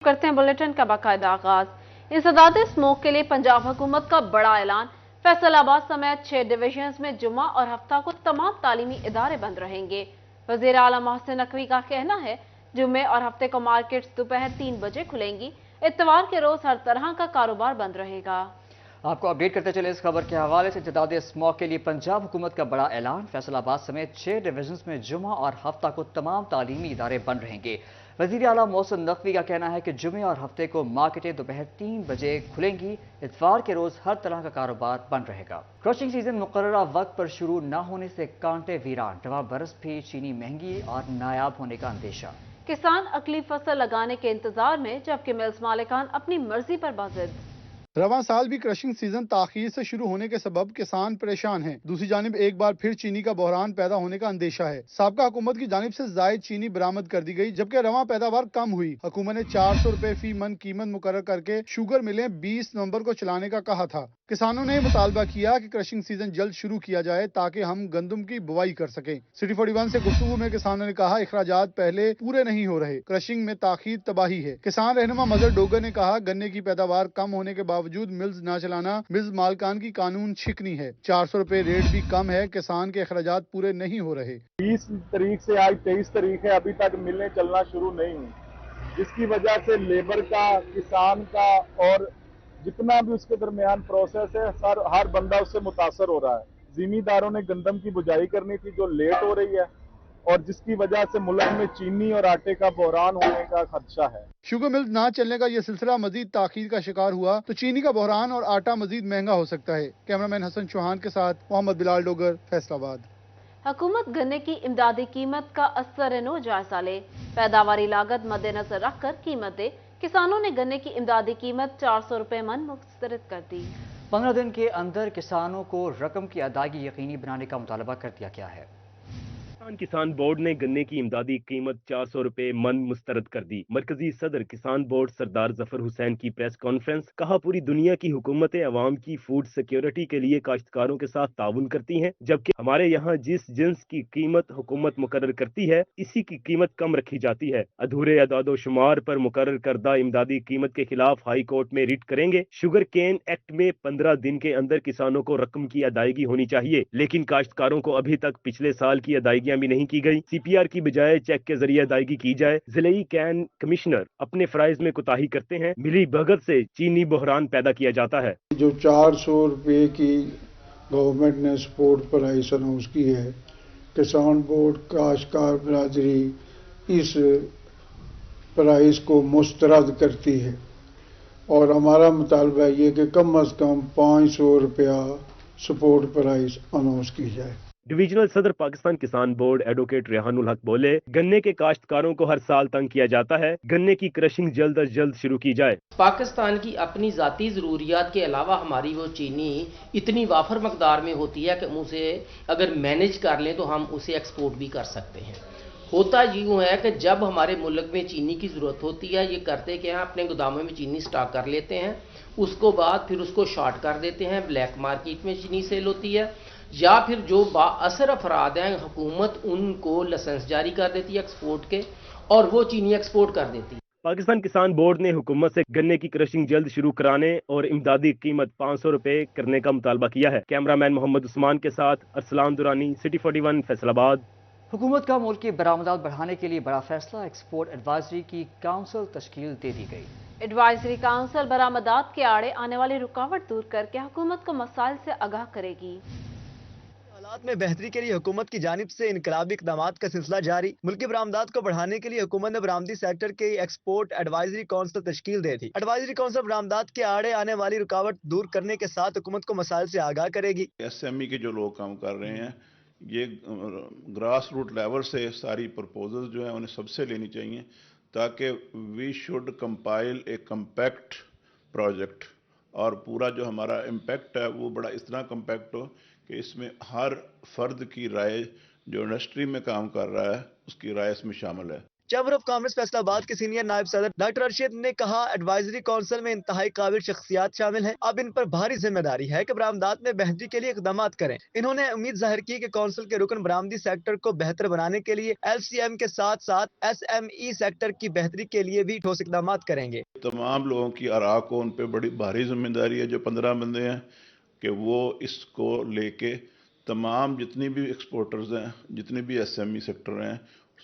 करते हैं बुलेटिन का बाकायदा आगाज। इंसदाद स्मोक के लिए पंजाब हुकूमत का बड़ा ऐलान। फैसलाबाद समेत 6 डिवीजन्स में जुमा और हफ्ता को तमाम तालीमी इदारे बंद रहेंगे। वजीर आला मोहसिन नकवी का कहना है जुमे और हफ्ते को मार्केट्स दोपहर 3 बजे खुलेंगी। इतवार के रोज हर तरह का कारोबार बंद रहेगा। आपको अपडेट करते चले इस खबर के हवाले से। इंसदाद स्मोक के लिए पंजाब हुकूमत का बड़ा ऐलान। फैसलाबाद समेत 6 डिवीजन्स में जुमा और हफ्ता को तमाम तालीमी इदारे बंद रहेंगे। वज़ीर आला मोहसिन नकवी का कहना है कि जुमे और हफ्ते को मार्केटें दोपहर 3 बजे खुलेंगी। इतवार के रोज हर तरह का कारोबार बंद रहेगा। क्रशिंग सीजन मुकर्ररा वक्त पर शुरू न होने से कांटे वीरान। रवा बरस भी चीनी महंगी और नायाब होने का अंदेशा। किसान अगली फसल लगाने के इंतजार में, जबकि मिल्स मालिकान अपनी मर्जी पर बाजिद। रवां साल भी क्रशिंग सीजन ताखीर से शुरू होने के सबब किसान परेशान हैं। दूसरी जानिब एक बार फिर चीनी का बहरान पैदा होने का अंदेशा है। साबका हुकूमत की जानिब से जायद चीनी बरामद कर दी गई, जबकि रवां पैदावार कम हुई। हुकूमत ने 400 रुपए फी मन कीमत मुकर्रर करके शुगर मिलें 20 नवंबर को चलाने का कहा था। किसानों ने मुतालबा किया कि क्रशिंग सीजन जल्द शुरू किया जाए ताकि हम गंदम की बुवाई कर सकें। सिटी 41 से गुफ्तगू में किसानों ने कहा इखराजात पहले पूरे नहीं हो रहे, क्रशिंग में ताखीर तबाही है। किसान रहनुमा मजहर डोगर ने कहा गन्ने की पैदावार कम होने के बावजूद मिल्स ना चलाना मिल्स मालकान की कानून शिकनी है। 400 रुपए रेट भी कम है, किसान के अखराजात पूरे नहीं हो रहे। 20 तारीख से आज 23 तारीख है, अभी तक मिलें चलना शुरू नहीं हुई, जिसकी वजह से लेबर का, किसान का और जितना भी उसके दरमियान प्रोसेस है हर बंदा उससे मुतासर हो रहा है। जिमीदारों ने गंदम की बुझाई करनी थी जो लेट हो रही है और जिसकी वजह से मुल्क में चीनी और आटे का बहरान होने का खदशा है। शुगर मिल्स ना चलने का यह सिलसिला मजीद ताखीर का शिकार हुआ तो चीनी का बहरान और आटा मजीद महंगा हो सकता है। कैमरामैन हसन चौहान के साथ मोहम्मद बिलाल डोगर, फैसलाबाद। हुकूमत गन्ने की इमदादी कीमत का असर-ए-नो जायजा ले। पैदावारी लागत मद्देनजर रखकर कीमत दे। किसानों ने गन्ने की इमदादी कीमत 400 रुपए मन मुस्तरद कर दी। 15 दिन के अंदर किसानों को रकम की अदायगी यकीनी बनाने का मुतालबा कर दिया गया है। किसान बोर्ड ने गन्ने की इमदादी कीमत 400 रुपए मन मुस्तरद कर दी। मरकजी सदर किसान बोर्ड सरदार जफर हुसैन की प्रेस कॉन्फ्रेंस। कहा पूरी दुनिया की हुकूमतें अवाम की फूड सिक्योरिटी के लिए काश्तकारों के साथ ताउन करती हैं, जबकि हमारे यहाँ जिस जिन्स की कीमत हुकूमत मुकर्रर करती है इसी की कीमत कम रखी जाती है। अधूरे अदादो शुमार पर मुकर्रर करदा इमदादी कीमत के खिलाफ हाई कोर्ट में रिट करेंगे। शुगर केन एक्ट में 15 दिन के अंदर किसानों को रकम की अदायगी होनी चाहिए, लेकिन काश्तकारों को अभी तक पिछले साल की अदायगियां भी नहीं की गई। सीपीआर की बजाय चेक के जरिए अदायगी की जाए। जिले कैन कमिश्नर अपने फराइज में कोताही करते हैं। मिली भगत से चीनी बहरान पैदा किया जाता है। जो 400 रुपए की गवर्नमेंट ने सपोर्ट प्राइस अनाउंस की है, किसान बोर्ड काश्तकार बरादरी इस प्राइस को मुस्तरद करती है और हमारा मुतालबा ये कि कम अज कम 500 रुपया सपोर्ट प्राइस अनाउंस की जाए। डिवीजनल सदर पाकिस्तान किसान बोर्ड एडवोकेट रेहानुल हक बोले गन्ने के काश्तकारों को हर साल तंग किया जाता है, गन्ने की क्रशिंग जल्द अज जल्द शुरू की जाए। पाकिस्तान की अपनी ज़ाती ज़रूरियात के अलावा हमारी वो चीनी इतनी वाफर मकदार में होती है कि उसे अगर मैनेज कर लें तो हम उसे एक्सपोर्ट भी कर सकते हैं। होता यूँ है कि जब हमारे मुल्क में चीनी की ज़रूरत होती है, ये करते कि हैं अपने गोदामों में चीनी स्टॉक कर लेते हैं, उसको बाद फिर उसको शॉर्ट कर देते हैं, ब्लैक मार्केट में चीनी सेल होती है, या फिर जो बाअसर अफराद हैं हुकूमत उनको लाइसेंस जारी कर देती है एक्सपोर्ट के और वो चीनी एक्सपोर्ट कर देती है। पाकिस्तान किसान बोर्ड ने हुकूमत से गन्ने की क्रशिंग जल्द शुरू कराने और इमदादी कीमत 500 रुपए करने का मुतालबा किया है। कैमरामैन मोहम्मद उस्मान के साथ अरसलान दुरानी, सिटी 41, फैसलाबाद। हुकूमत का मुल्क की बरामदात बढ़ाने के लिए बड़ा फैसला। एक्सपोर्ट एडवाइजरी की काउंसिल तश्कील दे दी गई। एडवाइजरी काउंसिल बरामदात के आड़े आने वाली रुकावट दूर करके हुकूमत को मसाइल से आगाह करेगी। हालात में बेहतरी के लिए हुकूमत की जानिब से इनकलाबी इक़दामात का सिलसिला जारी। मुल्की बरामदात को बढ़ाने के लिए हुकूमत ने बरामदी सेक्टर के एक्सपोर्ट एडवाइजरी काउंसिल तश्कील दी थी। एडवाइजरी काउंसिल बरामदात के आड़े आने वाली रुकावट दूर करने के साथ हुकूमत को मसाइल से आगाह करेगी। एसएमई के जो लोग काम कर रहे हैं, ये ग्रास रूट लेवल से सारी प्रपोजल्स जो है उन्हें सबसे लेनी चाहिए ताकि we should compile a compact project और पूरा जो हमारा इम्पैक्ट है वो बड़ा इस तरह कम्पैक्ट हो कि इसमें हर फर्द की राय जो इंडस्ट्री में काम कर रहा है उसकी राय इसमें शामिल है। चैम्बर ऑफ कॉमर्स फैसलाबाद के सीनियर नायब सदर डॉक्टर अरशद ने कहा, एडवाइजरी काउंसिल में इंतहाई काबिल शख्सियात शामिल हैं। अब इन पर भारी जिम्मेदारी है कि बरामदात में बेहतरी के लिए इकदाम करें। इन्होंने उम्मीद जाहिर की कि काउंसिल के रुकन बरामदी सेक्टर को बेहतर बनाने के लिए LCM के साथ साथ SME सेक्टर की बेहतरी के लिए भी ठोस इकदाम करेंगे। तमाम लोगों की आरा को उन पे बड़ी भारी जिम्मेदारी है, जो 15 बंदे हैं, कि वो इसको लेके तमाम जितनी भी एक्सपोर्टर्स हैं, जितने भी SME सेक्टर हैं,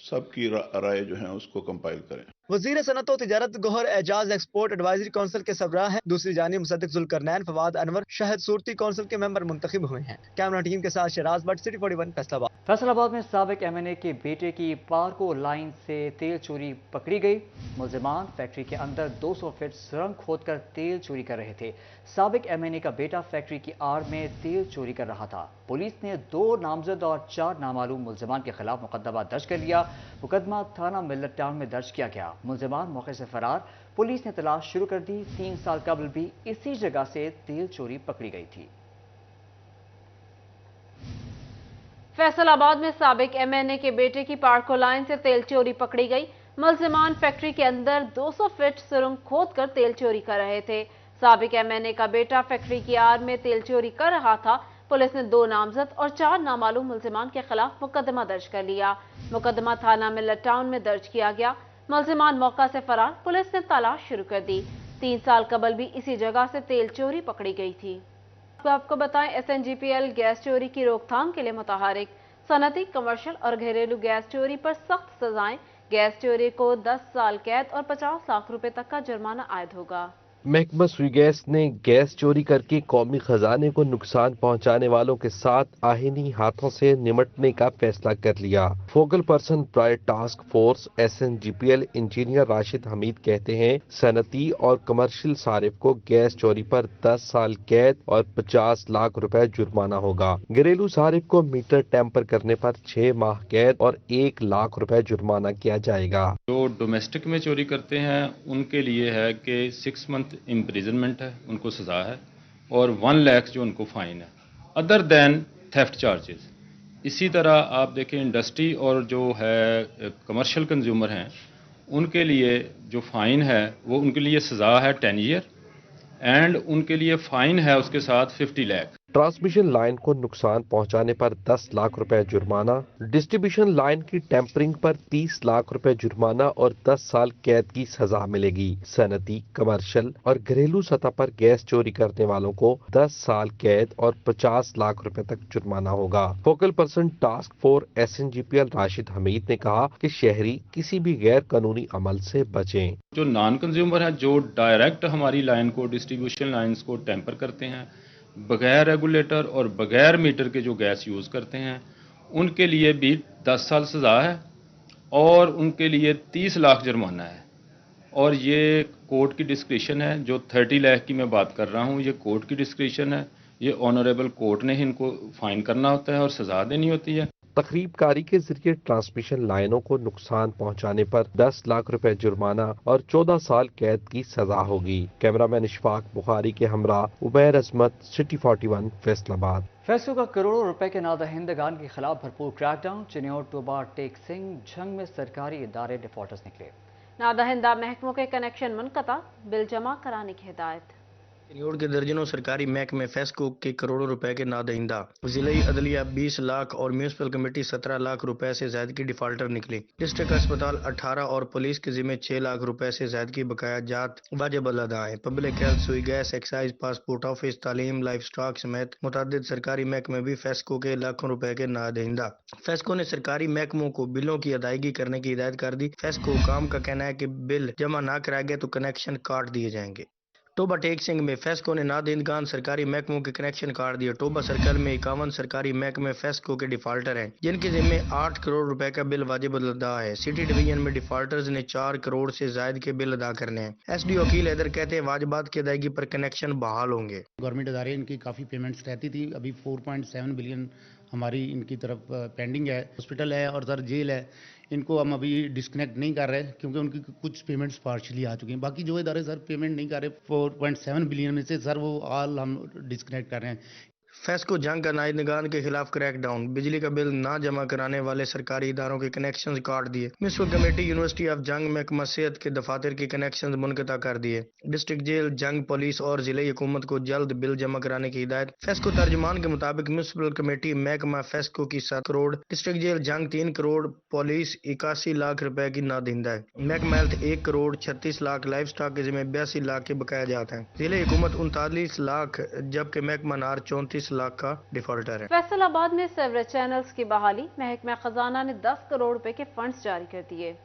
सबकी राय जो है उसको कंपाइल करें। वजीर सनत और तिजारत Gohar Ejaz export advisory council के सरबराह हैं। दूसरी जानिब मुसद्दिक जुल्करनैन, फवाद अनवर शाहिद सूरती काउंसिल के मेंबर मुंतखब हुए हैं। कैमरा टीम के साथ शराज भट्ट, सिटी 41 फैसलाबाद। फैसलाबाद में साबिक MNA के बेटे की पार्को लाइन से तेल चोरी पकड़ी गई। मुलजिमान फैक्ट्री के अंदर 200 फीट सुरंग खोदकर तेल चोरी कर रहे थे। साबिक MNA का बेटा फैक्ट्री की आड़ में तेल चोरी कर रहा था। पुलिस ने 2 नामजद और 4 नामालूम मुलजिमान के खिलाफ मुकदमा दर्ज कर लिया। मुकदमा थाना मिल्लत टाउन में दर्ज किया गया। मुलजिमान मौके से फरार। पुलिस ने तलाश शुरू कर दी। 3 साल कबल भी इसी जगह से तेल चोरी पकड़ी गई थी। फैसलाबाद में साबिक MNA के बेटे की पार्को लाइन से तेल चोरी पकड़ी गई। मुलजिमान फैक्ट्री के अंदर 200 फीट सुरंग खोदकर तेल चोरी कर रहे थे। साबिक MNA का बेटा फैक्ट्री की आड़ में तेल चोरी कर रहा था। पुलिस ने 2 नामजद और 4 नामालूम मुलजिमान के खिलाफ मुकदमा दर्ज कर लिया। मुकदमा थाना मिल्लत टाउन में दर्ज किया गया। मुलजिमान मौका से फरार। पुलिस ने तलाश शुरू कर दी। 3 साल कबल भी इसी जगह से तेल चोरी पकड़ी गई थी। आपको बताएं, SNGPL गैस चोरी की रोकथाम के लिए मुतहरिक सनती, कमर्शियल और घरेलू गैस चोरी पर सख्त सजाएं। गैस चोरी को 10 साल कैद और 50 लाख रुपए तक का जुर्माना आयद होगा। महकमा सुई गैस ने गैस चोरी करके कौमी खजाने को नुकसान पहुंचाने वालों के साथ आहीनी हाथों से निमटने का फैसला कर लिया। Focal person prior task force SNGPL engineer Rashid Hamid कहते हैं, सनती और कमर्शियल सारिफ को गैस चोरी पर 10 साल कैद और 50 लाख रुपए जुर्माना होगा। घरेलू सारिफ को मीटर टेम्पर करने पर 6 माह कैद और 1 लाख रुपए जुर्माना किया जाएगा। जो डोमेस्टिक में चोरी करते हैं उनके लिए है कि 6 मंथ इम्प्रिजनमेंट है, उनको सजा है, और 1 लाख जो उनको फाइन है, अदर देन थेफ्ट चार्जेस। इसी तरह आप देखें इंडस्ट्री और जो है कमर्शियल कंज्यूमर हैं, उनके लिए जो फाइन है वो उनके लिए सजा है 10 ईयर एंड उनके लिए फाइन है उसके साथ 50 लाख। ट्रांसमिशन लाइन को नुकसान पहुंचाने पर 10 लाख रुपए जुर्माना, डिस्ट्रीब्यूशन लाइन की टेम्परिंग पर 30 लाख रुपए जुर्माना और 10 साल कैद की सजा मिलेगी। सनती, कमर्शियल और घरेलू सतह पर गैस चोरी करने वालों को 10 साल कैद और 50 लाख रुपए तक जुर्माना होगा। Focal person task force SNGPL Rashid Hamid ने कहा कि शहरी किसी भी गैर कानूनी अमल से बचें। जो नॉन कंज्यूमर है, जो डायरेक्ट हमारी लाइन को, डिस्ट्रीब्यूशन लाइंस को टेम्पर करते हैं, बगैर रेगुलेटर और बगैर मीटर के जो गैस यूज़ करते हैं, उनके लिए भी 10 साल सज़ा है और उनके लिए 30 लाख जुर्माना है। और ये कोर्ट की डिस्क्रिशन है। जो 30 लाख की मैं बात कर रहा हूँ, ये कोर्ट की डिस्क्रिशन है। ये ऑनरेबल कोर्ट ने इनको फाइन करना होता है और सज़ा देनी होती है। तखरीबकारी के जरिए ट्रांसमिशन लाइनों को नुकसान पहुंचाने पर 10 लाख रुपए जुर्माना और 14 साल कैद की सजा होगी। कैमरामैन इशफाक बुखारी के हमरा उबैर अजमत, सिटी 41 फैसलाबाद। फैसलों का करोड़ों रुपए के नादहिंदगान के खिलाफ भरपूर क्रैकडाउन। चिन्योट, टोबा, टेक सिंह, झंग में सरकारी इदारे डिफॉल्टर्स निकले। नादहिंदा महकमों के कनेक्शन मुनक़ता, बिल जमा कराने की हिदायत। चिन्योट के दर्जनों सरकारी महकमे फेस्को के करोड़ों रुपए के नादहिंदा। जिले अदलिया 20 लाख और म्यूनसिपल कमेटी 17 लाख रुपए से ज्यादा की डिफाल्टर निकली। डिस्ट्रिक्ट अस्पताल 18 और पुलिस के जिम्मे 6 लाख रुपए से ज्यादा की बकाया जात वाजिब अदा है। पब्लिक हेल्थ, सुई गैस, एक्साइज, पासपोर्ट ऑफिस, तालीम, लाइफ स्टॉक समेत मुतअद्दिद सरकारी महकमे भी फेस्को के लाखों रुपए के नादहिंदा। फेस्को ने सरकारी महकमों को बिलों की अदायगी करने की हिदायत कर दी। फेस्को हुकाम का कहना है कि बिल जमा ना कराए गए तो कनेक्शन काट दिए जाएंगे। टोबा टेक सिंह में फेस्को ने नादहिंदगान सरकारी महकमों के कनेक्शन काट दिए। टोबा सर्कल में 51 सरकारी महकमे फेस्को के डिफाल्टर हैं, जिनके जिम्मे 8 करोड़ रुपए का बिल वाजिब अदा है। सिटी डिवीजन में डिफाल्टर्स ने 4 करोड़ से ज्यादा के बिल अदा करने हैं। SD वकील हैदर कहते हैं वाजिबात की अदायगी पर कनेक्शन बहाल होंगे। गवर्नमेंट इदारे इनकी काफ़ी पेमेंट्स रहती थी, अभी 4.7 बिलियन हमारी इनकी तरफ पेंडिंग है। हॉस्पिटल है और सर जेल है, इनको हम अभी डिस्कनेक्ट नहीं कर रहे क्योंकि उनकी कुछ पेमेंट्स पार्शली आ चुकी हैं। बाकी जो इदारे सर पेमेंट नहीं कर रहे 4.7 बिलियन में से सर वो ऑल हम डिस्कनेक्ट कर रहे हैं। फेस्को जंग का नाइदगान के खिलाफ क्रैक डाउन, बिजली का बिल ना जमा कराने वाले सरकारी इदारों के कनेक्शन काट दिए। म्यूनिसिपल कमेटी यूनिवर्सिटी ऑफ जंग महकमा सेहत के दफातर के कनेक्शन मुनक़ता कर दिए। डिस्ट्रिक्ट जेल जंग पुलिस और जिले हुकूमत को जल्द बिल जमा कराने की हिदायत। फेस्को तर्जुमान के मुताबिक म्यूनिसिपल कमेटी महकमा फेस्को की 7 करोड़, डिस्ट्रिक्ट जेल जंग 3 करोड़, पुलिस 81 लाख रुपए की नादिंदा है। महकमा health 1 crore 36 lakh, life stock के जिम्मे 82 लाख के बकाया जाते हैं। जिले हुकूमत 39 लाख, जबकि महकमा नार 34 लाख का डिफॉल्टर है। फैसलाबाद में सेवरेज चैनल्स की बहाली, महकमा खजाना ने 10 करोड़ रुपए के फंड्स जारी कर दिए।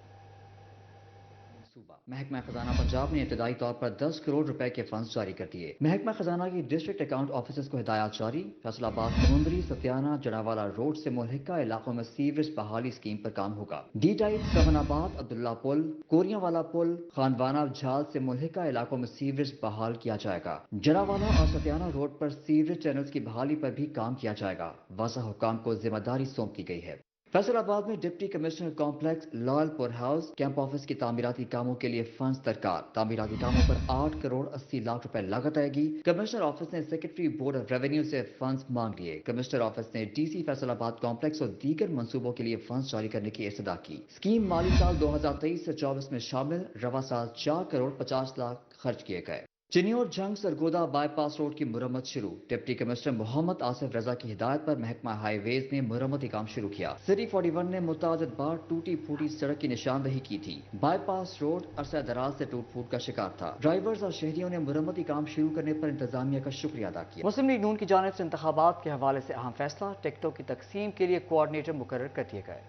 महकमा खजाना पंजाब ने इब्तदाई तौर पर 10 करोड़ रुपए के फंड्स जारी कर दिए। महकमा खजाना की डिस्ट्रिक्ट अकाउंट ऑफिसर्स को हिदायत जारी। फैसलाबाद, समुंदरी, सत्याना, जड़ावाला रोड से मुल्हिका इलाकों में सीवरेज बहाली स्कीम पर काम होगा। डी टाइप, समनाबाद, अब्दुल्ला पुल, कोरियावाला पुल, खानवाना झाल से मुल्हिका इलाकों में सीवरेज बहाल किया जाएगा। जड़ावाला और सत्याना रोड पर सीवरेज चैनल्स की बहाली पर भी काम किया जाएगा। वाज़ा हुकाम को जिम्मेदारी सौंप दी गई है। फैसलाबाद में deputy commissioner complex, Lalpur house, camp office की तामीराती कामों के लिए फंड्स दरकार। तामीराती कामों पर 8 करोड़ 80 लाख रुपए लागत आएगी। कमिश्नर ऑफिस ने सेक्रेटरी बोर्ड ऑफ रेवेन्यू से फंड्स मांग लिए। कमिश्नर ऑफिस ने डीसी फैसलाबाद कॉम्प्लेक्स और दीगर मंसूबों के लिए फंड्स जारी करने की इस्तदा की। स्कीम माली साल 2023 से 24 में शामिल। रवा साल 4 करोड़ 50 लाख खर्च किए गए। चिन्योर जंग सरगोदा बाईपास रोड की मुरम्मत शुरू। डिप्टी कमिश्नर मोहम्मद आसिफ रजा की हिदायत पर महकमा हाईवेज ने मुरम्मती काम शुरू किया। सिटी 41 ने मुतादिद बार टूटी फूटी सड़क की निशानदही की थी। बाईपास रोड अरसा दराज से टूट फूट का शिकार था। ड्राइवर्स और शहरियों ने मुरम्मती काम शुरू करने पर इंतजामिया का शुक्रिया अदा किया। मुस्लिम लीग नून की जानिब से इंतखाबात के हवाले से अहम फैसला, टिकटों की तकसीम के लिए कोऑर्डिनेटर मुकर्रर कर दिए गए।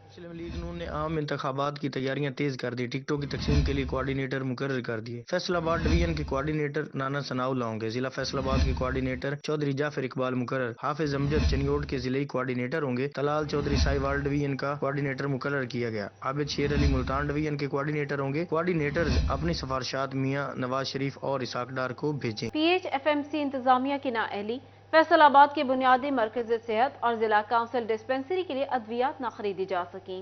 मुस्लिम लीग नून ने आम इंतखाबात की तैयारियां तेज कर दी। टिकटों की तकसीम के लिए कोऑर्डिनेटर मुकर्रर कर दिए। फैसलाबाद डिवीजन के कोऑर्डिनेटर नाना सनाउल्लाह होंगे। जिला फैसलाबाद के कोऑर्डिनेटर चौधरी जाफर इकबाल मुकर्रर। हाफिज अमजद चनियोड के जिले कोऑर्डिनेटर होंगे। तलाल चौधरी साहिवाल डिवीजन का कोऑर्डिनेटर मुकर्रर किया गया। आबिद शेर अली मुल्तान डिवीजन के कोऑर्डिनेटर होंगे। कोऑर्डिनेटर्स अपनी सिफारिशात मियां नवाज शरीफ और इसाक डार को भेजें। PHFMC इंतजामिया की नाअहली, फैसलाबाद के बुनियादी मरकज सेहत और जिला काउंसिल डिस्पेंसरी के लिए अद्वियात न खरीदी जा सकी।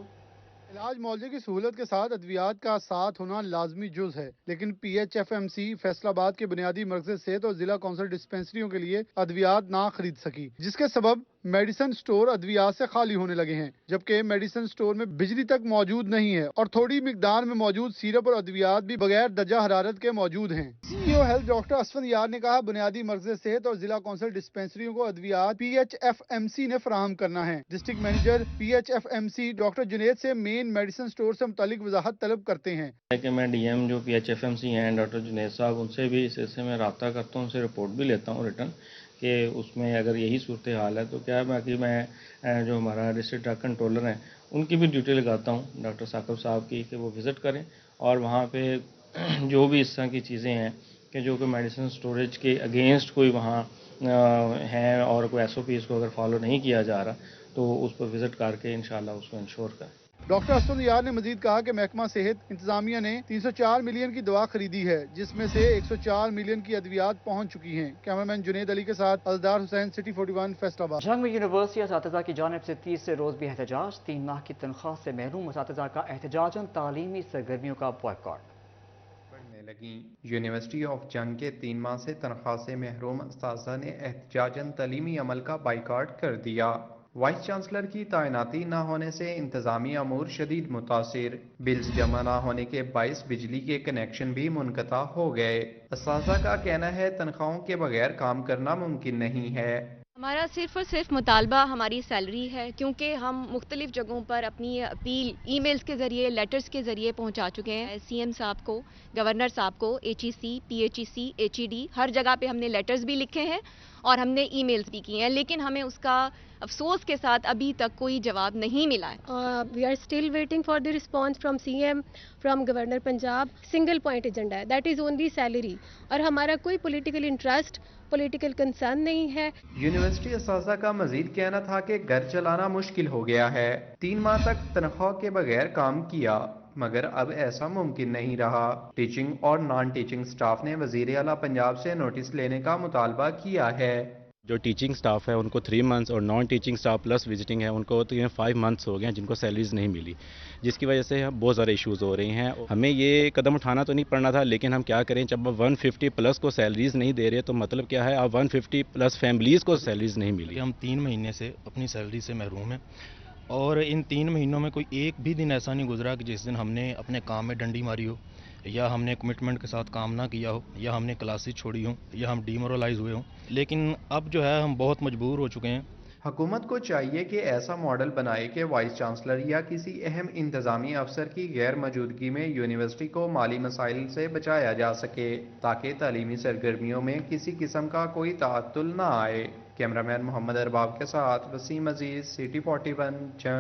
इलाज मुआवजे की सहूलत के साथ अद्वियात का साथ होना लाजमी जुज है, लेकिन PHFMC फैसलाबाद के बुनियादी मरकज सेहत और जिला काउंसिल डिस्पेंसरियों के लिए अद्वियात ना खरीद सकी, जिसके सबब मेडिसिन स्टोर अद्वियात से खाली होने लगे हैं, जबकि मेडिसिन स्टोर में बिजली तक मौजूद नहीं है और थोड़ी मिकदार में मौजूद सिरप और अद्वियात भी बगैर दर्जा हरारत के मौजूद हैं। CEO हेल्थ डॉक्टर असफन यार ने कहा, बुनियादी मरकज सेहत और जिला काउंसिल डिस्पेंसरियों को अद्वियात PHFMC ने फराहम करना है। District manager PHFMC doctor Junaid से मेन मेडिसिन स्टोर से मुतालिक वजाहत तलब करते हैं कि मैं DM जो PHFMC हैं डॉक्टर जुनेद साहब, उनसे भी इस सिलसिले में रब्ता करता हूँ, उनसे रिपोर्ट भी लेता हूँ रिटर्न कि उसमें अगर यही सूरत हाल है तो क्या है। बाकी मैं जो हमारा डिस्ट्रिक्ट ड्रग कंट्रोलर हैं उनकी भी ड्यूटी लगाता हूँ डॉक्टर साकिब साहब की कि वो विज़िट करें और वहाँ पे जो भी इस तरह की चीज़ें हैं कि जो कि मेडिसिन स्टोरेज के अगेंस्ट कोई वहाँ हैं और कोई SOPs को अगर फॉलो नहीं किया जा रहा तो उस पर विज़िट करके इंशाल्लाह उसको इंश्योर करें। डॉक्टर असफन यार ने मजीद कहा कि महकमा सेहत इंतजामिया ने 304 मिलियन की दवा खरीदी है, जिसमें से 104 मिलियन की अद्वियात पहुंच चुकी हैं। कैमरामैन जुनेद अली के साथ अलदार हुसैन, सिटी 41 फैसलाबाद। जंग में यूनिवर्सिटी असातिज़ा की जानिब से 30 रोज भी एहतजाज। 3 माह की तनख्वाह से महरूम असातिज़ा का एहतजाजन तालीमी सरगर्मियों का बॉयकॉट। बढ़ने लगी। यूनिवर्सिटी ऑफ जंग के 3 माह से तनख्वाह से महरूम असातिज़ा ने एहतजाजन तालीमी अमल का बाइकआउट कर दिया। वाइस चांसलर की तैनाती न होने से इंतजामी अमूर शदीद मुतासिर। बिल्स जमा न होने के बाइस बिजली के कनेक्शन भी मुनक़ता हो गए। असातिज़ा का कहना है तनख्वाहों के बगैर काम करना मुमकिन नहीं है। हमारा सिर्फ और सिर्फ मुतालबा हमारी सैलरी है, क्योंकि हम मुख्तलिफ जगहों पर अपनी अपील ईमेल्स के ज़रिए, लेटर्स के ज़रिए पहुंचा चुके हैं। CM साहब को, गवर्नर साहब को, HEC, PHEC, HED, हर जगह पे हमने लेटर्स भी लिखे हैं और हमने ईमेल्स भी की हैं, लेकिन हमें उसका अफसोस के साथ अभी तक कोई जवाब नहीं मिला है। We are still waiting for the response from CM, from governor Punjab. Single point agenda है, दैट इज़ ओनली सैलरी, और हमारा कोई पॉलिटिकल इंटरेस्ट, पॉलिटिकल कंसर्न नहीं है। यूनिवर्सिटी असातिज़ा का मजीद कहना था कि घर चलाना मुश्किल हो गया है। 3 माह तक तनख्वाह के बगैर काम किया, मगर अब ऐसा मुमकिन नहीं रहा। टीचिंग और नॉन टीचिंग स्टाफ ने वज़ीर आला पंजाब से नोटिस लेने का मुतालबा किया है। जो टीचिंग स्टाफ है उनको 3 मंथ्स और non teaching staff plus visiting है उनको तो 5 मंथ्स हो गए हैं जिनको सैलरीज नहीं मिली, जिसकी वजह से बहुत सारे इश्यूज़ हो रहे हैं। हमें ये कदम उठाना तो नहीं पड़ना था, लेकिन हम क्या करें, जब 150 प्लस को सैलरीज नहीं दे रहे तो मतलब क्या है, अब 150 प्लस फैमिलीज़ को सैलरीज नहीं मिली। हम 3 महीने से अपनी सैलरी से महरूम हैं और इन 3 महीनों में कोई एक भी दिन ऐसा नहीं गुजरा कि जिस दिन हमने अपने काम में डंडी मारी हो, या हमने कमिटमेंट के साथ काम ना किया हो, या हमने क्लासेस छोड़ी हो, या हम डीमोरलाइज हुए हों। लेकिन अब जो है हम बहुत मजबूर हो चुके हैं। हुकूमत को चाहिए कि ऐसा मॉडल बनाए कि वाइस चांसलर या किसी अहम इंतजामी अफसर की गैर मौजूदगी में यूनिवर्सिटी को माली मसाइल से बचाया जा सके, ताकि तालीमी सरगर्मियों में किसी किस्म का कोई ताअत्तुल ना आए। कैमरामैन मोहम्मद अरबाब के साथ वसीम अजीज, सिटी 41 जंग।